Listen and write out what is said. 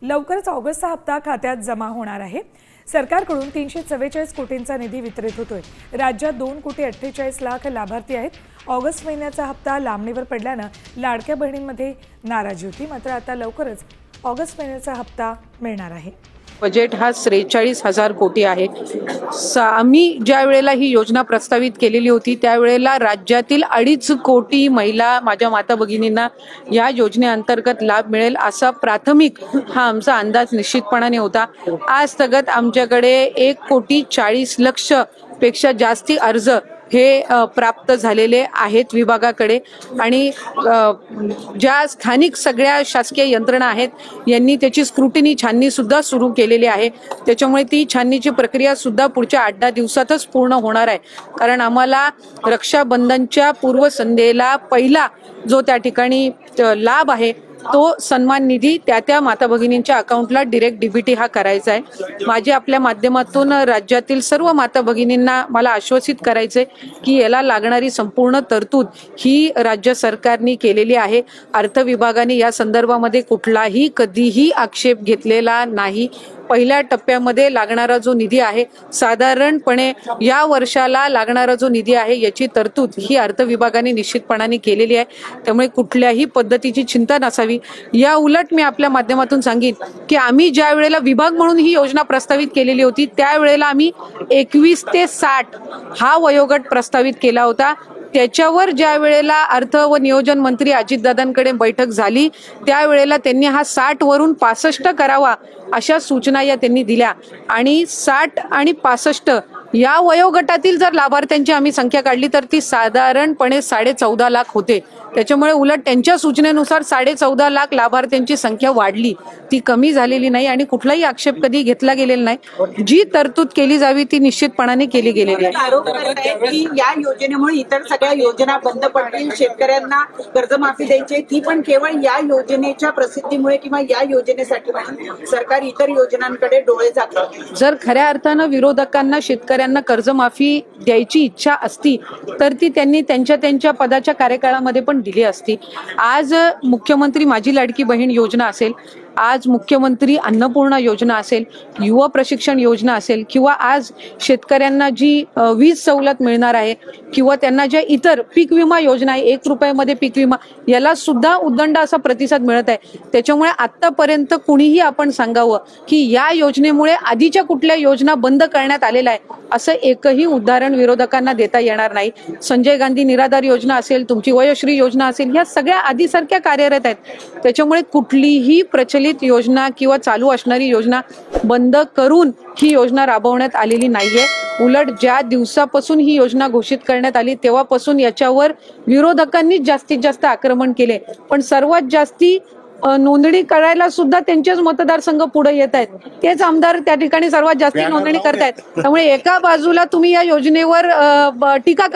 लवकरच ऑगस्टचा हप्ता खात्यात जमा होणार आहे। सरकारकडून 344 कोटींचा निधी वितरित होतोय। राज्यात 2,48,00,000 लाभार्थी आहेत। ऑगस्ट महिन्याचा हप्ता लांबणीवर पडल्याने लाडक्या बहिणींमध्ये नाराजी होती, मात्र आता लवकरच ऑगस्ट महिन्याचा हप्ता मिळणार आहे। बजेट हा 43,000 कोटी आहे। आम्ही ज्या वेळेला ही योजना प्रस्तावित केलेली होती त्यावेळेला राज्यातील 2.5 कोटी महिला माझ्या माता भगिनींना या योजनेअंतर्गत लाभ मिळेल असा प्राथमिक हा आमचा अंदाज निश्चितपणाने होता। आज तगत आमच्याकडे 1,40,00,000 पेक्षा जास्ती अर्ज हे प्राप्त झालेले आहेत विभागाकडे आणि ज्या स्थानिक सगळ्या शासकीय यंत्रणा आहेत यांनी त्याची स्क्रुटिनी छाननी सुद्धा सुरू केलेली आहे। त्याच्यामुळे ती छाननीची प्रक्रिया सुद्धा पुढच्या 8-10 दिवसातच पूर्ण होणार आहे, कारण आम्हाला रक्षाबंधनच्या पूर्वसंध्येला पहिला जो त्या ठिकाणी लाभ आहे तो सन्मान निधी त्या माता भगिनींच्या अकाउंटला डायरेक्ट डीबीटी हा करायचा आहे। माझे आपल्या माध्यमातून राज्यातील सर्व माता भगिनींना मला आश्वासित करायचे की याला लागणारी संपूर्ण तरतूद ही राज्य सरकारने केलेली आहे। अर्थ विभागाने या संदर्भामध्ये कुठलाही कधीही आक्षेप घेतलेला नाही। पहिल्या टप्प्यामध्ये लागणारा जो निधी आहे साधारणपणे या वर्षाला लागणारा जो निधी आहे याची तरतूद ही अर्थ विभागाने निश्चितपणाने केलेली आहे। त्यामुळे कुठल्याही पद्धतीची चिंता नसावी। या उलट मी आपल्या माध्यमातून सांगेन की आम्ही ज्या वेळेला विभाग म्हणून ही योजना प्रस्तावित केलेली होती त्यावेळेला आम्ही 21 ते 60 हा वयोगट प्रस्तावित केला होता। त्याच्यावर ज्या वेळेला अर्थ व नियोजन मंत्री अजितदादांकडे बैठक झाली त्यावेळेला त्यांनी हा 60 वरून 65 करावा अशा सूचना या त्यांनी दिल्या आणि 60 आणि 65 या वयोगटातील जर लाभार्थ्यांची आम्ही संख्या काढली तर ती साधारणपणे 14.5 लाख होते। त्याच्यामुळे उलट त्यांच्या सूचनेनुसार 14.5 लाख लाभार्थ्यांची संख्या वाढली, ती कमी झालेली नाही आणि कुठलाही आक्षेप कधी घेतला गेलेला नाही। जी तरतूद केली जावी ती निश्चितपणाने केली गेलेली आहे। आरोप करतायत की या योजनेमुळे इतर सगळ्या योजना बंद पडतील, शेतकऱ्यांना कर्जमाफी द्यायची ती पण केवळ या योजनेच्या प्रसिद्धीमुळे किंवा या योजनेसाठी सरकार इतर योजनांकडे डोळे झाकतं। जर खऱ्या अर्थानं विरोधकांना शेतकऱ्यांना कर्जमाफी द्यायची इच्छा असती तर ती त्यांनी त्यांच्या पदाच्या कार्यकाळामध्ये पण दिली असती। आज मुख्यमंत्री माझी लाडकी बहीण योजना असेल, आज मुख्यमंत्री अन्नपूर्णा योजना असेल, युवा प्रशिक्षण योजना असेल किंवा आज शेतकऱ्यांना जी वीज सवलत मिळणार आहे किंवा त्यांना ज्या इतर पीक विमा योजना आहे 1 रुपयामध्ये पीक विमा याला सुद्धा उदंड असा प्रतिसाद मिळत आहे। त्याच्यामुळे आतापर्यंत कुणीही आपण सांगावं की या योजनेमुळे आधीच्या कुठल्या योजना बंद करण्यात आलेल्या आहे असं एकही उदाहरण विरोधकांना देता येणार नाही। संजय गांधी निराधार योजना असेल, तुमची वयोश्री योजना असेल, ह्या सगळ्या आधीसारख्या कार्यरत आहेत। त्याच्यामुळे कुठलीही प्रचलित योजना किंवा चालू असणारी योजना बंद करून ही योजना राबवण्यात आलेली नाहीये। उलट ज्या दिवसापासून ही योजना घोषित करण्यात आली तेव्हापासून याच्यावर विरोधकांनी जास्तीत जास्त आक्रमण केले, पण सर्वात जास्ती नोंदणी करायला सुद्धा त्यांचेच मतदारसंघ पुढे येत आहेत, तेच आमदार त्या ठिकाणी सर्वात जास्त नोंदणी करतायत। त्यामुळे एका बाजूला तुम्ही या योजनेवर टीका